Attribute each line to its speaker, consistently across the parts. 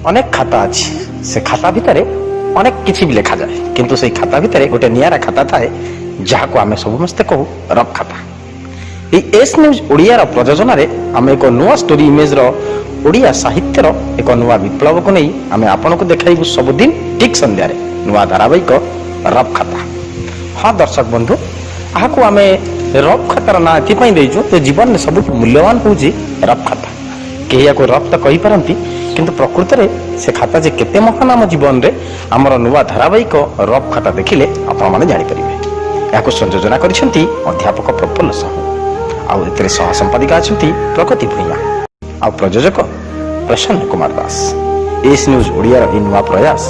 Speaker 1: अनेक खाता अच्छी से खाता भितर अनेक किसी भी लिखा जाए किंतु से खाता भितर गोटे नियारा खाता थाए जहाँ को आम समस्ते कहू रफ खाता। एस न्यूज ओडिया प्रयोजन आम एक नुआ स्टोरी इमेज ओडिया साहित्यर एक नुआ विप्लव को नहीं आम आपन को देखाइबू सबुदिन ठीक संध्यारे नुआ धारावाहिक रफ खाता। हाँ दर्शक बंधु यहाँ आम रफ खातार ना ये देचु तो जीवन में सब मूल्यवान हूँ रफ खाता। कई या रफ तो कही पारती किंतु प्रकृत में से खाता जे केते महान आम जीवन में आमर नुआ धारावाहिक रफ खाता देखिले आपण मैंने जापर या संयोजना करछंती अध्यापक प्रफुल्ल साहू आउ एतरे सह संपादिका अछंती प्रगति भूया आउ प्रयोजक प्रसन्न कुमार दास। एस न्यूज ओडिया रो नुआ प्रयास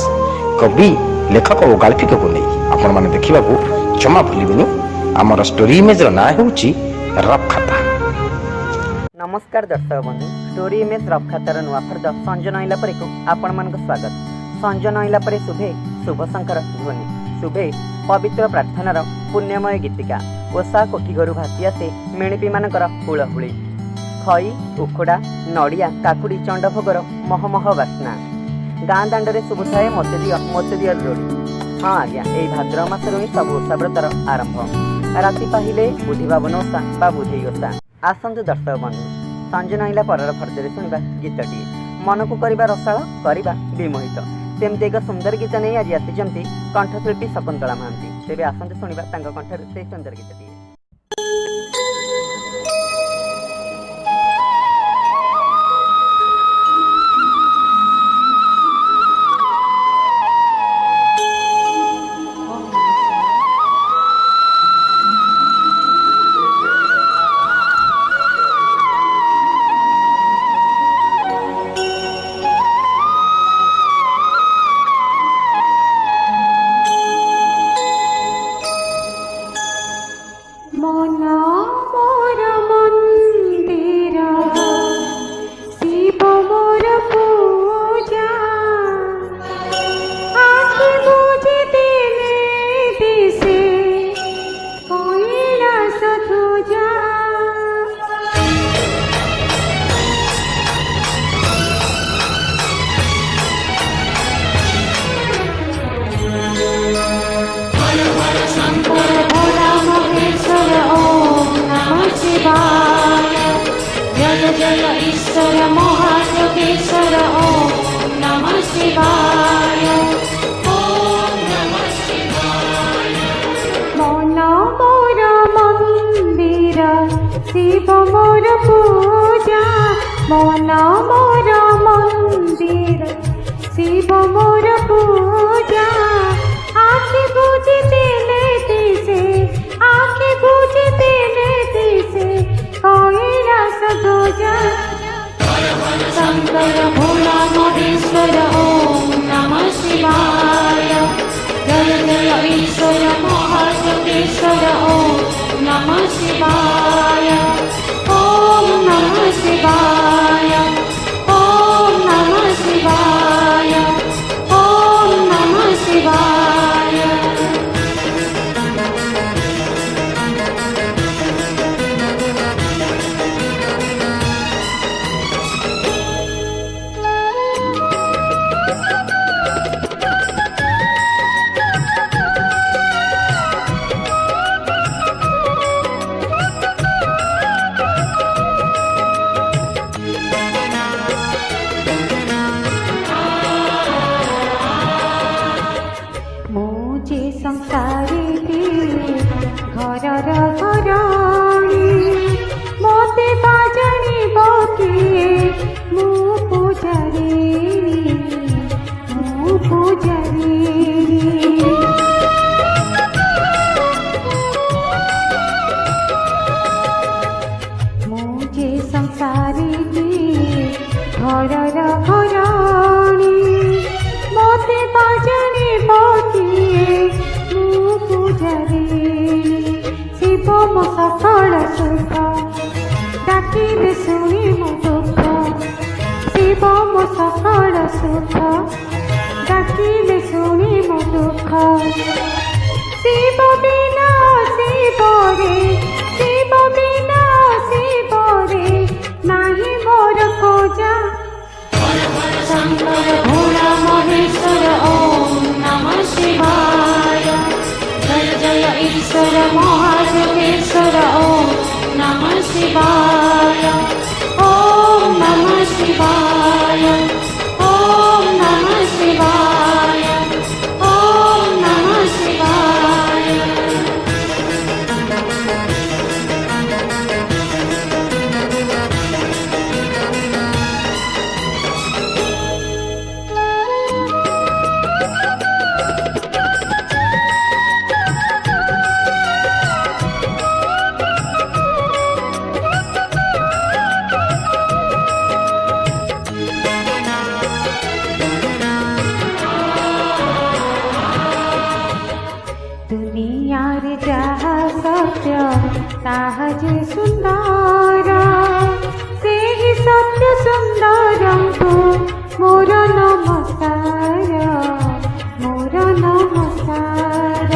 Speaker 1: कवि लेखक और गाल्पिक को नहीं आपण माने देखिबा को जमा भूलिबेनी। आमर स्टोरी इमेज रो ना होउची रफ खाता।
Speaker 2: नमस्कार दर्शक बंधु, स्टोरी इमेज रफ खातार नुआ फर्द संजय नईला परे को आपण मान स्वागत। संजय नईला परे शुभे शुभ शंकर ध्वनि शुभे पवित्र प्रार्थनार पुण्यमय गीतिका ओषा कोठी घर भासी आसे मेणीपी मानकर हुलहुली खई उखुड़ा नड़िया काकुड़ी चंडभोगर महमह बास्ना गाँ दाण्डे शुभुए मते दिया जोड़ी। हाँ आज्ञा यही भाद्रव मासरू ही सब ओषा व्रतर आरंभ। राति पाहिले बुढ़ी बाबन ओषा बा बुढ़ई ओषा। आसतु दर्शक बंधु संजय नईला परर फर्दरे शुणा गीतटी मन को करवा रसाल करवा विमोहित सेमती एक सुंदर गीत नहीं आज आसी कंठशिल्पी शकुंतला महांती। तेरे आसतु शुणा कंठर से सुंदर गीतटी।
Speaker 3: जय ईश्वर महायोगेश्वर ओम नमः शिवाय ओम नमः शिवाय। मन मोर मंदिर शिव मोर पूजा मन मोर मंदिर शिव मोर पूजा आखि बुझी देले दिसे आखि बुझी देले दिसे कैलास ध्वजा शंकर भोला महेश्वर ओम नमः शिवाय जय जय ईश्वर महायोगेश्वर ओम नमः शिवाय ओम नमः शिवाय ओम नमः शिवाय ओम नमः शिवाय। शिव बिना शिव रे नाही मोर खोजा शंकर शिवाय ॐ नमः शिवाय ॐ नमः शिवाय दुनियार जहा सत्य ताहा जे सुंदर से ही सत्य सुंदर मोर नमस्कार मोर नमस्कार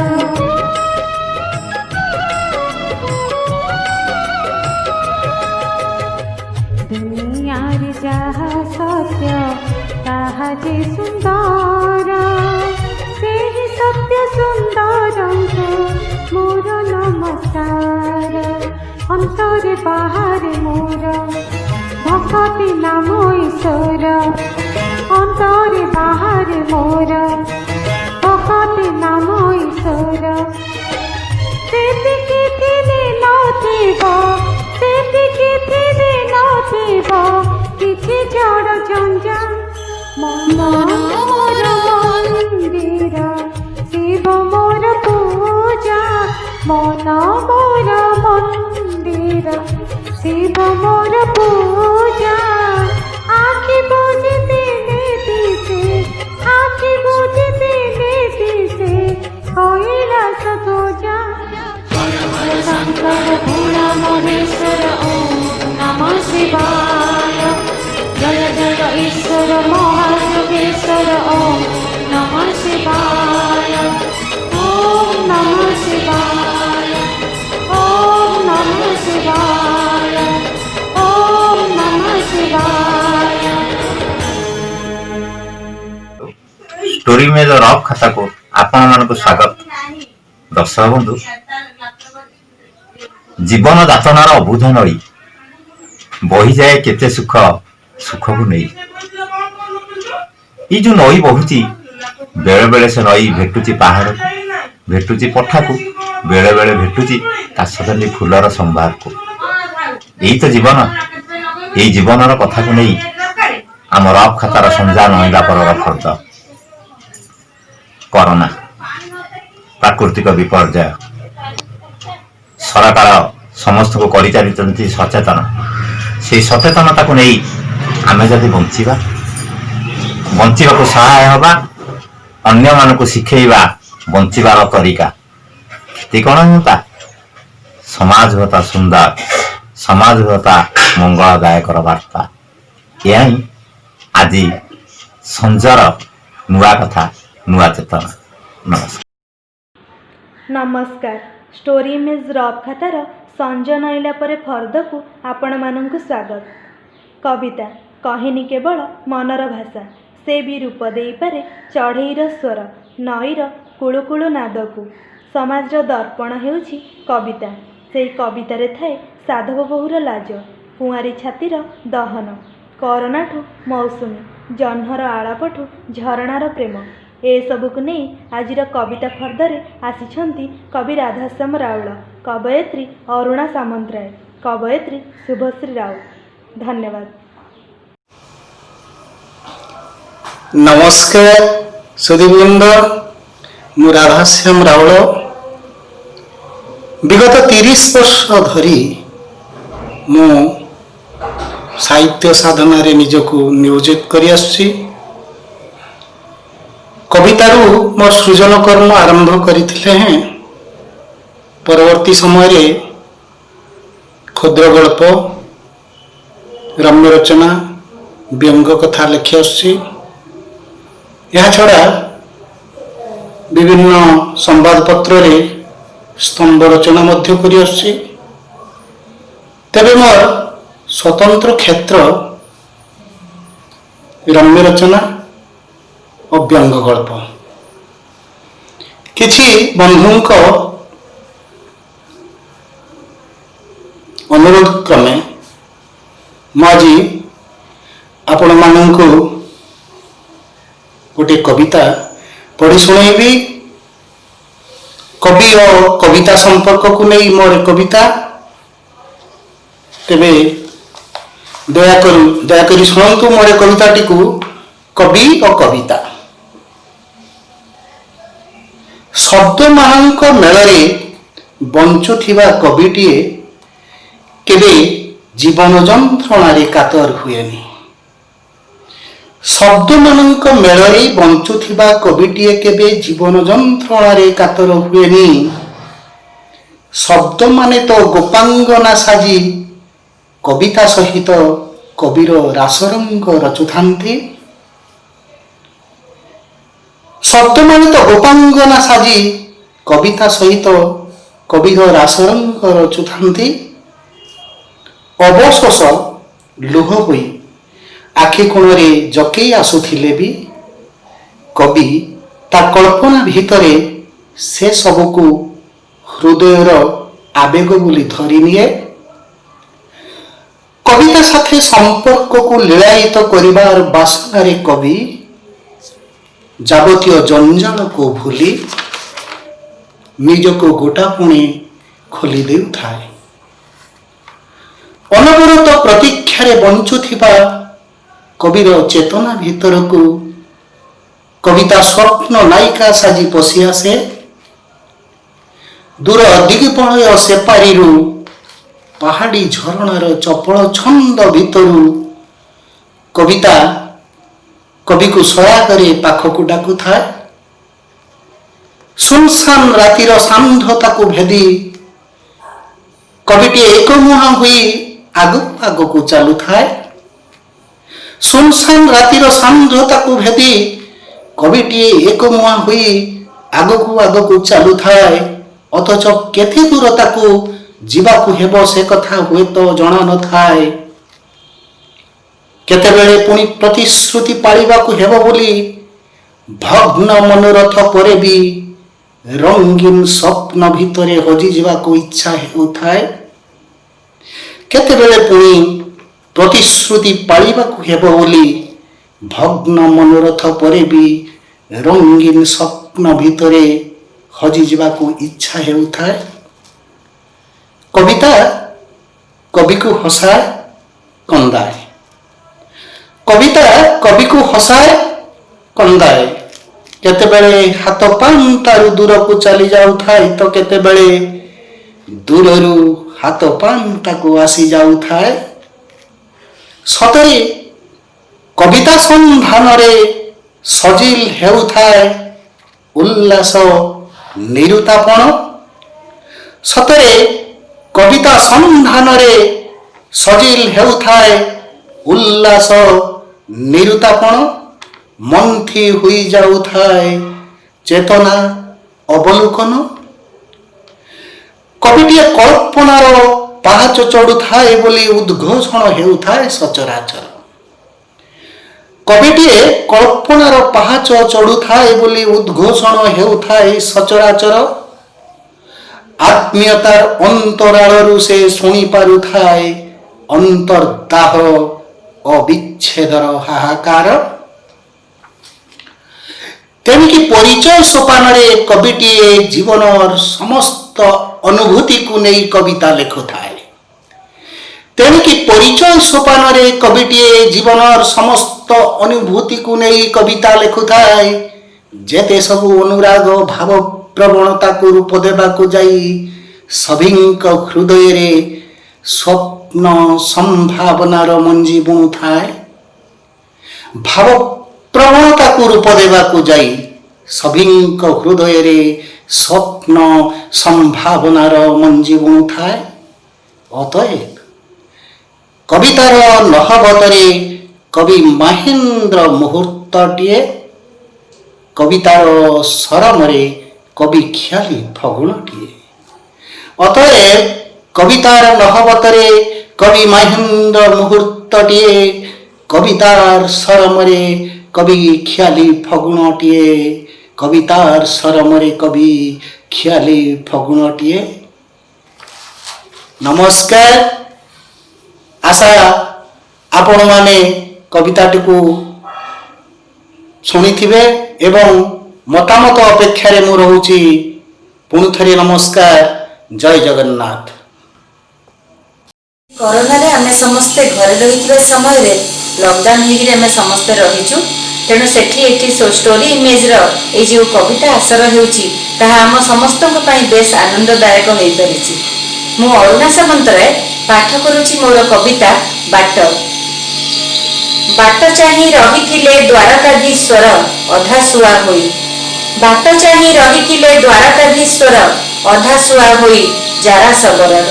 Speaker 3: दुनियार जहा सत्य ताहा जे सुंदर से ही सत्य सुंदर मोर नमस्कार अंतरे बाहरे मोर भक्ति नाम ईश्वर अंतरे बाहरे मोर भक्ति नाम ईश्वर सेतिकी थिले नथिब सेतिकी थिले नथिब किछि जड़ जंजा मन मोर मंदिर शिव मोर पूजा मन मोर मंदिर शिव मोर पूजा आखि बुझि दिले दिसे आखि बुझि दिले दिसे कैलास पूजा शंकर भोला महेश्वर ओम नमः शिवाय जय जय ईश्वर महायोगेश्वर ओम नमः शिवाय ओम नमः शिवाय ओम नमः शिवाय ओम नमः शिवाय
Speaker 4: स्टोरी में जो रफ खाता को आपण मानक स्वागत दर्शक बंधु जीवन दातनार अबुध नई बही जाए केते सुख सुख को नहीं ये जो नई बहुची बेले बेले से नई भेटुची पहाड़ भेटुची पठा को बेले बेले भेटुची काशदली फूलर संभार को यही तो जीवन यही जीवन कथा को नहीं आम रफ खातार संजा नईला पर फर्द कोरोना प्राकृतिक विपर्यय सरकार समस्त को कर सचेतन से सचेतनता को नहीं आमे जदि बंचिबा बंचिबा को सहाय हवा अन्य मान को शिखेबा बंचिबार तरीका ती कौन होता समाज होता सुंदर समाज होता मंगलदायक वार्ता यह ही आज संजर नुआ कथा नुआ चेतना नमस्कार
Speaker 5: नमस्कार स्टोरी इमेज रफ खातार संज नईला परे फर्द को आपण मानक स्वागत कविता कहिनी केवल मनर भाषा से भी रूप दे पारे चढ़ईर स्वर नईर कुळुकुळु नाद को समाज दर्पण हेउछि कविता से कवितारे थाए साधव बहुर लाज कुआरी छातीर दहन करोनाठु मौसुमी जह्नर आलापठु झरणार प्रेम ए सबुक नहीं आजिर कविता फर्दरे आसिछंती कवि राधाश्याम राउल कवयित्री अरुणा सामंतराय कवयित्री शुभश्री राउत धन्यवाद।
Speaker 6: नमस्कार सुदीवृंद मु राधाश्याम राउल विगत 30 वर्ष धरी मु साहित्य साधना रे निजको नियोजित करि आसुछि कवितारू मोर सृजन कर्म आरंभ करथिले हैं परवर्ती समय रे क्षुद्र गल्प रम्य रचना व्यंग कथा लिखि आसुछि यह छड़ा विभिन्न संवाद पत्र रे स्तंभ रचना मध्य करि आसुछि तबे मोर स्वतंत्र क्षेत्र रम्य रचना और व्यंग गल्प किछि बंधुंक अनुरोध क्रमे माजी गोटे कविता पढ़ी शुणेबी। कवि और कविता संपर्क को नहीं मोर कविता, तेबे दयाकरी शुणु मोर कविताटी को कवि और कविता। शब्द मानक मेलरे बंचुथिबा कविटीए केबे जीवन जंत्रणारे कातर हुएनी। शब्द मानक मेलरे बंचुथिबा कविटीए केबे जीवन जंत्रणारे कातर हुएनी। शब्द माने तो गोपांगना साजी कविता सहित कविर रासरंग रचुथांती। शब्द माने तो गोपांगना साजी कविता सहित कविर रासरंग रचुथांती। अवशोष लुह होई आखि कोणरे जकेई आसुथिले भी कवि ता कल्पना भितरे से सबको हृदयर आवेग बोली धरी निए। कविता साथे संपर्क को लीलायित करिबार बासनारे कवि जाबतीय जंजाल को भूली निजको गोटापुणी खोली देउथाए। अनवरत प्रतीक्षारे बंचुथिबा कविर चेतना भीतर को कविता स्वप्न नायिका साजी पशि आसे। दूर दिगपलय सेपारीरु पहाड़ी झरणार चपल छंद भितरु कविता कवि को सया करे पाखकु डाकु थाए। सुनसान रातिर सांधता को भेदी कविटी एकमुहा हुई आगक आगकु चालू थाए। सुनसान रातिर सांधता को भेदी कविटी एकमुहा हुई आगकु आगकु चालू थाए। अथच केते दूरता को जीवाकु हेबो से कथा हुए तो जना न थाए। केतेबेले पुणी प्रतिश्रुति पाळिबाकु हेबो बोली भग्न मनोरथ परे भी रंगीन स्वप्न भितरे हजि जीवाकु इच्छा हेउथाए। केतेबेले पुणी प्रतिश्रुति पाळिबाकु हेबो बोली भग्न मनोरथ परे भी रंगीन स्वप्न भितरे हजि जीवाकु इच्छा हेउथाए। कविता कवि को हसाए कंदाए। कविता कवि को हसाए कंदाए। केतेबेले हाथ पांतारु दूर को चली जाउथाए तो केतेबेले दूररु हाथ पांता को आसी जाउथाए। सतरे कविता संधानरे सजिल हेउथाए उल्लास निरुतापण। सतरे कविता संधानरे सजिल हेउथाए उल्लास निरुतापण। मंथी हुई जाउथाए चेतना अवलोकन। कविटीए कल्पनार पाहाच चढ़ुथाए बोली उद्घोषण हेउथाए सचराचर। कविटीए कल्पनार पाहाच चढ़ुथाए बोली उद्घोषण हेउथाए सचराचर। आत्मीयतार अंतरालरु से शुणी पारुथाए अंतर्दाह अविच्छेदर हाहाकार। तेनिकी परिचय सोपानरे कविटीए जीवनर समस्त अनुभूति को नहीं कविता लेखुथाए। तेनिकी परिचय सोपानरे कविटीए जीवनर समस्त अनुभूति को नहीं कविता लेखुथाए। जेते सबु अनुराग भाव प्रवणता को रूप देवा को जाई सभिंक हृदय रे स्वप्न संभावनार मंजी बुणु थाए। भाव प्रवणता को रूप देवा को जाई सभिंक हृदय रे स्वप्न संभावनार मंजी बुणु थाए। अतएव कवितार नहबतरे कवि महेंद्र मुहूर्तटिए। कवितार सरमरे कवि ख्याली फगुणटिए। अतएव कवितार नहबतरे कवि महेंद्र मुहूर्तटिए। कवितार सरमरे कवि ख्याली फगुणटिए। कवितार सरमरे कवि ख्याली फगुणटिए। नमस्कार। आशा आपण माने कविताटी को ଶୁଣିଥିବେ ଏବଂ ମତାମତ ଅପେକ୍ଷାରେ ମୁଁ ରହୁଛି। ପୁଣି ଥରେ ନମସ୍କାର, ଜୟ ଜଗନ୍ନାଥ।
Speaker 7: କରୋନାରେ ଆମେ ସମସ୍ତେ ଘରେ ରହିଥିବା ସମୟରେ ଲକଡାଉନ୍ ହେଇକିରି ଆମେ ସମସ୍ତେ ରହିଛୁ। ତେଣୁ ଏଠି ଷ୍ଟୋରି ଇମେଜର ଏଇ ଯେଉଁ କବିତା ଆସର ହେଉଛି ତାହା ଆମ ସମସ୍ତଙ୍କ ପାଇଁ ବେଶ ଆନନ୍ଦଦାୟକ ହୋଇପାରିଛି। ମୁଁ ଅରୁଣା ସାମନ୍ତରାୟ ପାଠ କରୁଛି ମୋର କବିତା ବାଟ। ବାଟ ଚାହିଁ ରହିଥିଲେ ଦ୍ୱାରକାଧୀଶ୍ୱର ଅଧାଶୁଆ ହୋଇ, ବାଟ ଚାହିଁ ରହିଥିଲେ ଦ୍ୱାରକାଧୀଶ୍ୱର ଅଧାଶୁଆ ହୋଇ ଜାରା ସବରର।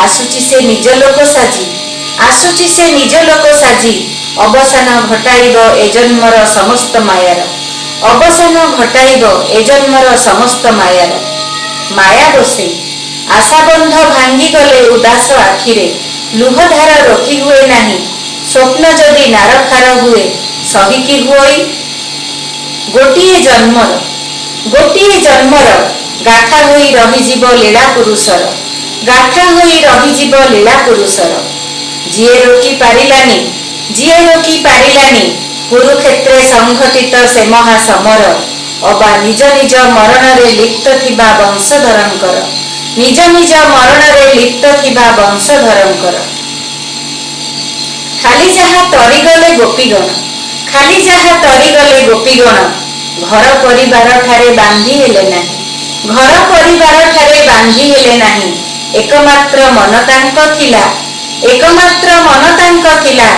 Speaker 7: ଆସୁଛି ସେ ନିଜ ଲୋକ ସାଜି, ଆସୁଛି ସେ ନିଜ ଲୋକ ସାଜି, ଅବସାନ ଘଟାଇବ ଏ ଜନ୍ମର ସମସ୍ତ ମାୟାର, ଅବସାନ ଘଟାଇବ ଏ ଜନ୍ମର ସମସ୍ତ ମାୟାର। ମାୟା ବସେଇ ଆଶାବନ୍ଧ ଭାଙ୍ଗିଗଲେ ଉଦାସ ଆଖିରେ, ଲୁହଧାର ରୋକି ହୁଏ ନାହିଁ, ସ୍ୱପ୍ନ ଯଦି ନାରଖାର ହୁଏ ସହିକି ହୁଅଇ। ଗୋଟିଏ ଜନ୍ମର ଗାଥା ହୋଇ ରହିଯିବ ଲୀଳା ପୁରୁଷର, ଗାଥା ହୋଇ ରହିଯିବ ଲୀଳା ପୁରୁଷର। ଯିଏ ରୋକି ପାରିଲାନି କୁରୁକ୍ଷେତ୍ରେ ସଂଘଟିତ ସେ ମହାସମର, ଅବା ନିଜ ନିଜ ମରଣରେ ଲିପ୍ତ ଥିବା ବଂଶଧରଙ୍କର, ନିଜ ନିଜ ମରଣରେ ଲିପ୍ତ ଥିବା ବଂଶଧରଙ୍କର। ଖାଲି ଯାହା ତରିଗଲେ ଗୋପୀଗଣ, ଖାଲି ଯାହା ତରିଗଲେ ଗୋପୀଗଣ, ଘର ପରିବାର ଠାରେ ବାନ୍ଧି ହେଲେ ନାହିଁ, ଘର ପରିବାର ଠାରେ ବାନ୍ଧି ହେଲେ ନାହିଁ। ଏକମାତ୍ର ମନ ତାଙ୍କ ଥିଲା, ଏକମାତ୍ର ମନ ତାଙ୍କ ଥିଲା,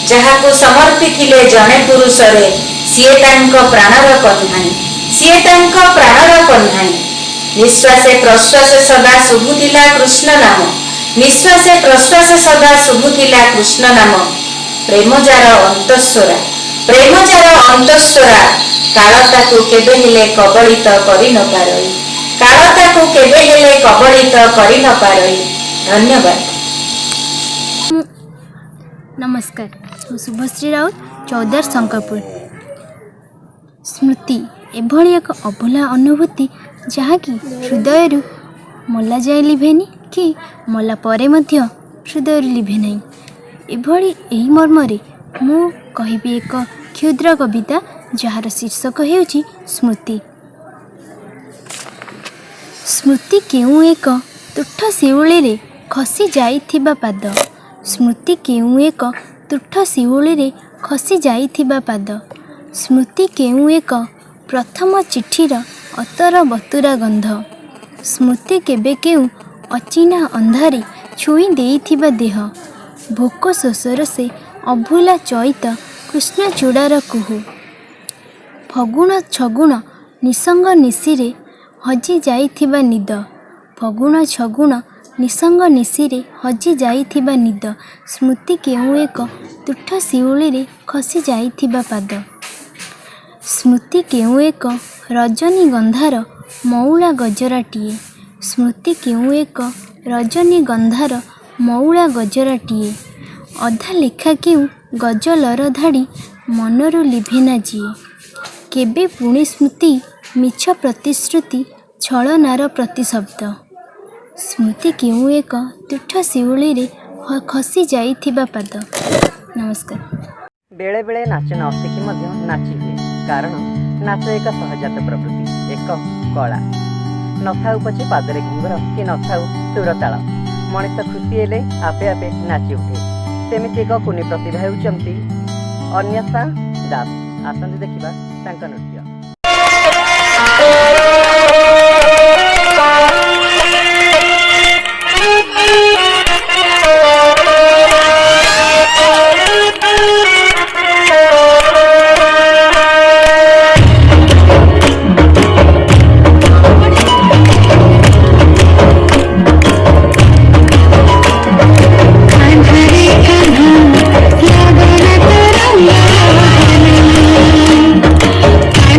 Speaker 7: ଯାହାକୁ ସମର୍ପିଥିଲେ ଜଣେ ପୁରୁଷରେ, ସିଏ ତାଙ୍କ ପ୍ରାଣର କହ୍ନାଇ, ସିଏ ତାଙ୍କ ପ୍ରାଣର କହ୍ନାଇ। ନିଶ୍ୱାସେ ପ୍ରଶ୍ୱାସେ ସଦା ଶୁଭୁଥିଲା କୃଷ୍ଣ ନାମ, ନିଶ୍ୱାସେ ପ୍ରଶ୍ୱାସେ ସଦା ଶୁଭୁଥିଲା କୃଷ୍ଣ ନାମ। ପ୍ରେମ ଯାର ଅନ୍ତଃସ୍ୱରା, ପ୍ରେମ ଯାର ଅନ୍ତଃସ୍ୱରା, କାଳ ତାକୁ କେବେ ହେଲେ କବଳିତ କରି ନ ପାରଇ, କାଳ ତାକୁ କେବେ ହେଲେ କବଳିତ କରି ନ ପାରଇ। ଧନ୍ୟବାଦ।
Speaker 8: नमस्कार, ମୁଁ ଶୁଭଶ୍ରୀ ରାଉତ, ଚୌଦ୍ୱାର ଶଙ୍କରପୁର। ସ୍ମୃତି ଏଭଳି ଏକ ଅଭୁଲା ଅନୁଭୂତି ଯାହାକି ହୃଦୟରୁ ମଲା ଯାଏ ଲିଭେନି କି ମଲା ପରେ ମଧ୍ୟ ହୃଦୟରୁ ଲିଭେ ନାହିଁ। ଏଭଳି ଏହି ମର୍ମରେ ମୁଁ କହିବି ଏକ କ୍ଷୁଦ୍ର କବିତା ଯାହାର ଶୀର୍ଷକ ହେଉଛି ସ୍ମୃତି। ସ୍ମୃତି କେଉଁ ଏକ ତୁଠ ଶିଉଳିରେ ଖସି ଯାଇଥିବା ପାଦ, ସ୍ମୃତି କେଉଁ ଏକ ତୁଠ ଶିଉଳିରେ ଖସି ଯାଇଥିବା ପାଦ, ସ୍ମୃତି କେଉଁ ଏକ ପ୍ରଥମ ଚିଠିର ଅତର ବତୁରା ଗନ୍ଧ, ସ୍ମୃତି କେବେ କେଉଁ ଅଚିହ୍ନା ଅନ୍ଧାରେ ଛୁଇଁ ଦେଇଥିବା ଦେହ, ଭୋକ ଶୋଷର ସେ ଅଭୁଲା ଚଇତ କୃଷ୍ଣଚୂଡ଼ାର କୁହୁ, ଫଗୁଣ ଛଗୁଣ ନିସଙ୍ଗ ନିଶିରେ ହଜି ଯାଇଥିବା ନିଦ, ଫଗୁଣ ଛଗୁଣ ନିସଙ୍ଗ ନିଶିରେ ହଜି ଯାଇଥିବା ନିଦ, ସ୍ମୃତି କେଉଁ ଏକ ତୁଠ ଶିଉଳିରେ ଖସି ଯାଇଥିବା ପାଦ, ସ୍ମୃତି କେଉଁ ଏକ ରଜନୀଗନ୍ଧାର ମଉଳା ଗଜରାଟିଏ, ସ୍ମୃତି କେଉଁ ଏକ ରଜନୀଗନ୍ଧାର ମଉଳା ଗଜରାଟିଏ, ଅଧା ଲେଖା କେଉଁ ଗଜଲର ଧାଡ଼ି ମନରୁ ଲିଭେନା ଯିଏ, କେବେ ପୁଣି ସ୍ମୃତି ମିଛ ପ୍ରତିଶ୍ରୁତି ଛଳନାର ପ୍ରତିଶବ୍ଦ, ସ୍ମୃତି କେଉଁ ଏକ ତୁଠ ଶିଉଳିରେ ଖସି ଯାଇଥିବା ପାଦ। ନମସ୍କାର।
Speaker 2: ବେଳେବେଳେ ନାଚ ନ ଶିଖି ମଧ୍ୟ ନାଚି ହୁଏ, କାରଣ ନାଚ ଏକ ସହଜାତ ପ୍ରବୃତ୍ତି, ଏକ କଳା। ନଥାଉ ପଛେ ପାଦରେ ଘୁଙ୍ଗୁର କି ନଥାଉ ସୁର ତାଳ, ମଣିଷ ଖୁସି ହେଲେ ଆପେ ଆପେ ନାଚି ଉଠେ। ସେମିତି ଏକ କୁନି ପ୍ରତିଭା ହେଉଛନ୍ତି ଅନ୍ୟସା ଦାସ। ଆସନ୍ତୁ ଦେଖିବା ତାଙ୍କ ନୃତ୍ୟ।
Speaker 3: I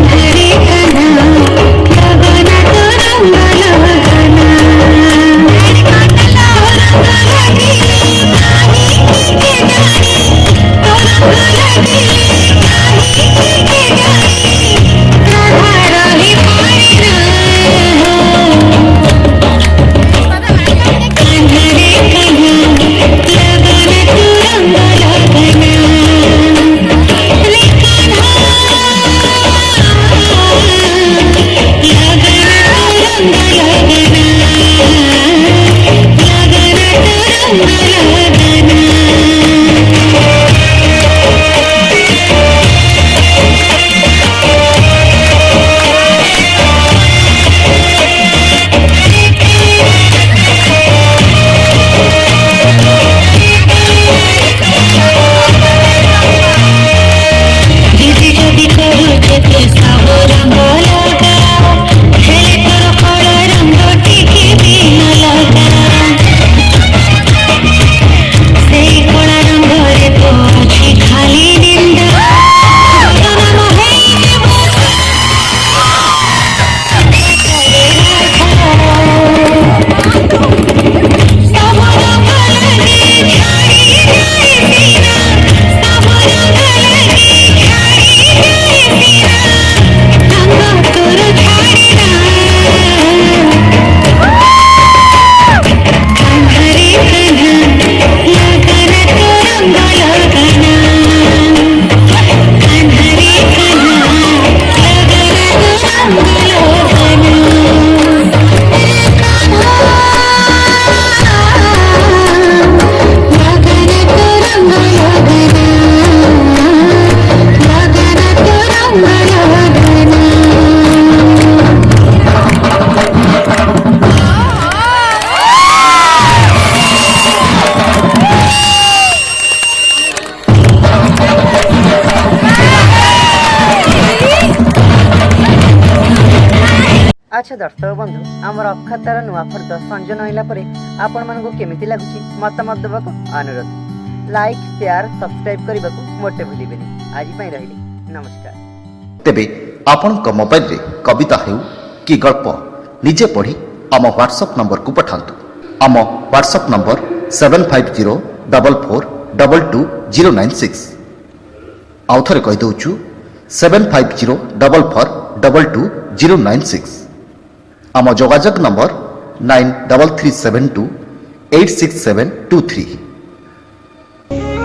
Speaker 2: अच्छा दर्शक बंधु आम रफ खातार नुआ फर्द संजन होइला परे आपण मानकु केमिति लागुची मतामत देबाक अनुरोध। लाइक शेयर सब्सक्राइब करने को मोटे भूलिबेनी। आज पई रहिली नमस्कार।
Speaker 9: तेबे आपणक मोबाइल रे कविता हेउ कि गल्प निजे पढ़ी आम व्हाट्सएप नंबर को पठांतु। आम व्हाट्सएप नंबर 7504422096। आउ थरे कहि दउछु 7504422096। आम जोगाजोग नंबर 9337286723।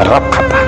Speaker 1: रफ खाता